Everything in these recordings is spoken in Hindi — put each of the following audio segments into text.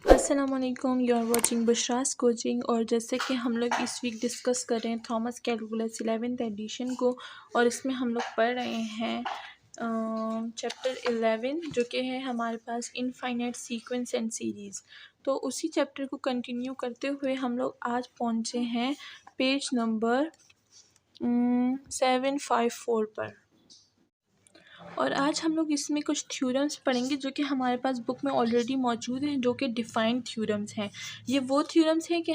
अस्सलामुअलैकुम, यू आर वाचिंग बुशरास कोचिंग। और जैसे कि हम लोग इस वीक डिस्कस कर रहे हैं थॉमस कैलकुलस 11th एडिशन को, और इसमें हम लोग पढ़ रहे हैं चैप्टर 11 जो कि है हमारे पास इनफाइनाइट सीक्वेंस एंड सीरीज़। तो उसी चैप्टर को कंटिन्यू करते हुए हम लोग आज पहुँचे हैं पेज नंबर 754 पर। और आज हम लोग इसमें कुछ थ्योरम्स पढ़ेंगे जो कि हमारे पास बुक में ऑलरेडी मौजूद हैं, जो कि डिफाइंड थ्योरम्स हैं। ये वो थ्योरम्स हैं कि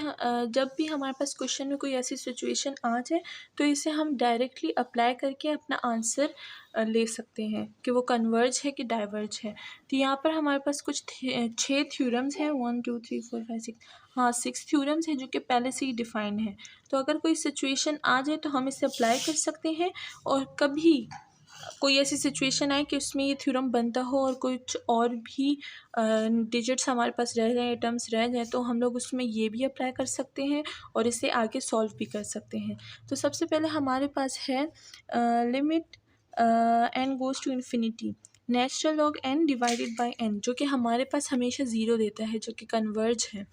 जब भी हमारे पास क्वेश्चन में कोई ऐसी सिचुएशन आ जाए तो इसे हम डायरेक्टली अप्लाई करके अपना आंसर ले सकते हैं कि वो कन्वर्ज है कि डाइवर्ज है। तो यहाँ पर हमारे पास कुछ 6 थ्योरम्स हैं, 1 2 3 4 5 6, हाँ 6 थ्योरम्स हैं जो कि पहले से ही डिफाइंड है। तो अगर कोई सिचुएशन आ जाए तो हम इसे अप्लाई कर सकते हैं, और कभी कोई ऐसी सिचुएशन आए कि उसमें ये थ्योरम बनता हो और कुछ और भी डिजिट्स हमारे पास रह जाएँ, टर्म्स रह जाएँ, तो हम लोग उसमें ये भी अप्लाई कर सकते हैं और इसे आगे सॉल्व भी कर सकते हैं। तो सबसे पहले हमारे पास है limit n goes to infinity natural log n divided by n, जो कि हमारे पास हमेशा ज़ीरो देता है, जो कि कन्वर्ज है।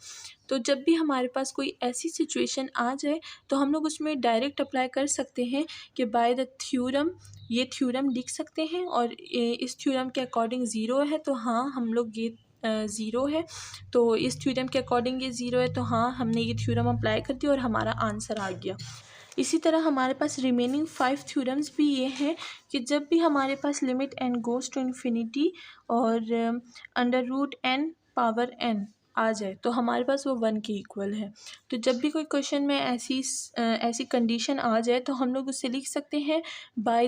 तो जब भी हमारे पास कोई ऐसी सिचुएशन आ जाए तो हम लोग उसमें डायरेक्ट अप्लाई कर सकते हैं कि बाय द थ्योरम ये थ्योरम लिख सकते हैं, और इस थ्योरम के अकॉर्डिंग ज़ीरो है तो हाँ हम लोग ये ज़ीरो है, तो इस थ्योरम के अकॉर्डिंग ये ज़ीरो है तो हाँ हमने ये थ्योरम अप्लाई कर दिया और हमारा आंसर आ गया। इसी तरह हमारे पास रिमेनिंग 5 थ्योरम्स भी ये हैं कि जब भी हमारे पास limit n goes to infinity और under root n power n आ जाए तो हमारे पास वो 1 के इक्वल है। तो जब भी कोई क्वेश्चन में ऐसी कंडीशन आ जाए तो हम लोग उससे लिख सकते हैं by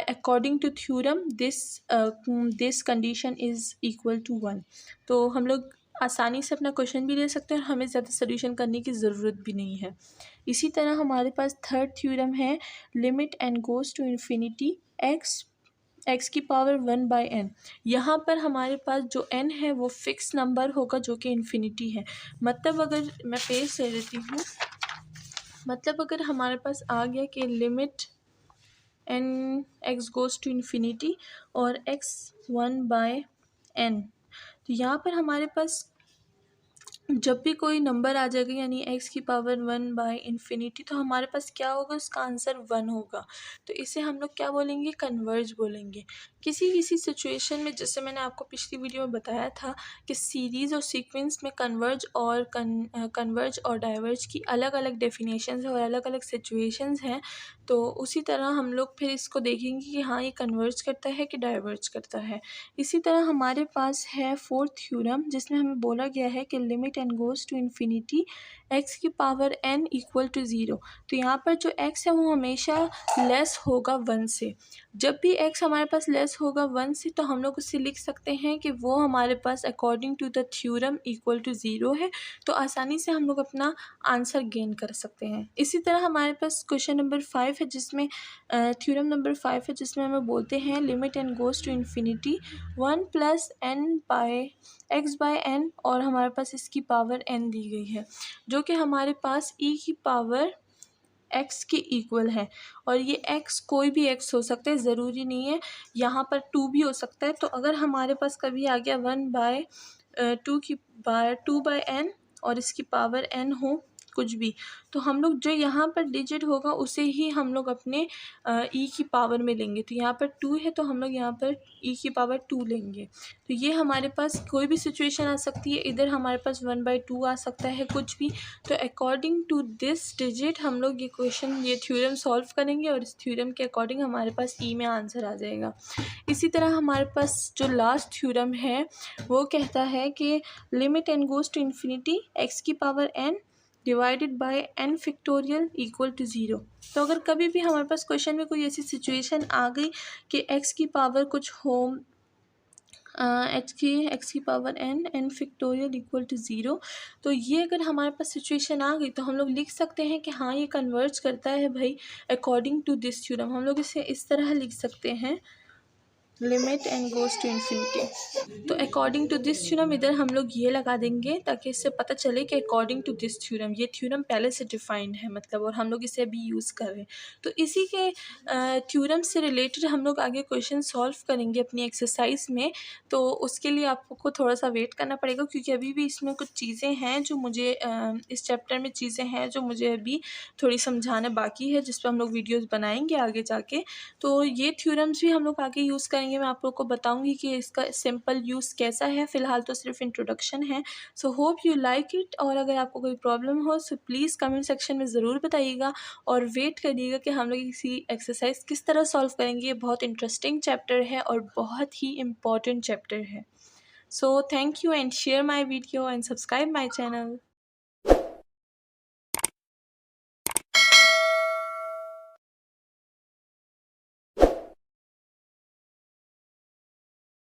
according to theorem this condition is equal to 1। तो हम लोग आसानी से अपना क्वेश्चन भी ले सकते हैं और हमें ज़्यादा सोल्यूशन करने की ज़रूरत भी नहीं है। इसी तरह हमारे पास थर्ड थ्योरम है limit n goes to infinity x की पावर 1 बाई n। यहाँ पर हमारे पास जो n है वो फिक्स नंबर होगा जो कि इन्फिनिटी है। मतलब अगर मैं पेज से देती हूँ, मतलब अगर हमारे पास आ गया कि limit n x goes to infinity और x 1 बाय n, तो यहाँ पर हमारे पास जब भी कोई नंबर आ जाएगा यानी x की पावर 1 बाय इन्फिनिटी, तो हमारे पास क्या होगा, उसका आंसर 1 होगा। तो इसे हम लोग क्या बोलेंगे, कन्वर्ज बोलेंगे। किसी किसी सिचुएशन में, जैसे मैंने आपको पिछली वीडियो में बताया था कि सीरीज़ और सीक्वेंस में कन्वर्ज और डाइवर्ज की अलग अलग डेफिनेशंस हैं और अलग अलग सिचुएशंस हैं। तो उसी तरह हम लोग फिर इसको देखेंगे कि हाँ ये कन्वर्ज करता है कि डाइवर्ज करता है। इसी तरह हमारे पास है फोर्थ थ्योरम, जिसमें हमें बोला गया है कि limit n goes to infinity x की power n equal to zero. तो यहाँ पर जो x है वो हमेशा लेस होगा 1 से। जब भी x हमारे पास लेस होगा 1 से तो हम लोग उससे लिख सकते हैं कि वो हमारे पास according to the theorem equal to zero है। तो आसानी से हम लोग अपना आंसर गेन कर सकते हैं। इसी तरह हमारे पास क्वेश्चन नंबर 5 है, जिसमें थ्योरम नंबर 5 है, जिसमें हमें बोलते हैं limit n goes to infinity 1 plus n by x by n, और हमारे पास इसकी पावर n दी गई है जो कि हमारे पास e की पावर x के इक्वल है। और ये x कोई भी x हो सकता है, ज़रूरी नहीं है, यहाँ पर 2 भी हो सकता है। तो अगर हमारे पास कभी आ गया 1 बाय 2 बाय n और इसकी पावर n हो कुछ भी, तो हम लोग जो यहाँ पर डिजिट होगा उसे ही हम लोग अपने e की पावर में लेंगे। तो यहाँ पर 2 है तो हम लोग यहाँ पर e की पावर 2 लेंगे। तो ये हमारे पास कोई भी सिचुएशन आ सकती है, इधर हमारे पास 1/2 आ सकता है, कुछ भी। तो अकॉर्डिंग टू दिस डिजिट हम लोग ये थ्योरम सॉल्व करेंगे और इस थ्योरम के अकॉर्डिंग हमारे पास ई में आंसर आ जाएगा। इसी तरह हमारे पास जो लास्ट थ्योरम है वो कहता है कि limit n goes to infinity x की power n divided by n factorial equal to zero. तो अगर कभी भी हमारे पास क्वेश्चन में कोई ऐसी सिचुएशन आ गई कि x की पावर कुछ हो, एक्स की power n factorial equal to zero, तो ये अगर हमारे पास सिचुएशन आ गई तो हम लोग लिख सकते हैं कि हाँ ये कन्वर्ज करता है भाई अकॉर्डिंग टू दिस थ्योरम। हम लोग इसे इस तरह लिख सकते हैं limit n goes to infinity. तो अकॉर्डिंग टू दिस थ्योरम इधर हम लोग ये लगा देंगे ताकि इससे पता चले कि अकॉर्डिंग टू दिस थ्योरम, ये थ्योरम पहले से डिफाइंड है मतलब, और हम लोग इसे अभी यूज़ कर रहे हैं। तो इसी के थ्योरम से रिलेटेड हम लोग आगे क्वेश्चन सॉल्व करेंगे अपनी एक्सरसाइज में। तो उसके लिए आपको थोड़ा सा वेट करना पड़ेगा, क्योंकि अभी भी इसमें कुछ चीज़ें हैं जो मुझे इस चैप्टर में चीज़ें हैं जो मुझे अभी थोड़ी समझाना बाकी है, जिस पर हम लोग वीडियोज़ बनाएंगे आगे जाके। तो ये थ्योरम्स भी हम लोग आगे यूज़ करेंगे। मैं आप लोग को बताऊंगी कि इसका सिंपल यूज़ कैसा है। फ़िलहाल तो सिर्फ इंट्रोडक्शन है। So hope you like it. और अगर आपको कोई प्रॉब्लम हो सो प्लीज़ कमेंट सेक्शन में ज़रूर बताइएगा, और वेट करिएगा कि हम लोग इसी एक्सरसाइज किस तरह सॉल्व करेंगे। ये बहुत इंटरेस्टिंग चैप्टर है और बहुत ही इम्पॉर्टेंट चैप्टर है। So thank you and share my video and subscribe my channel.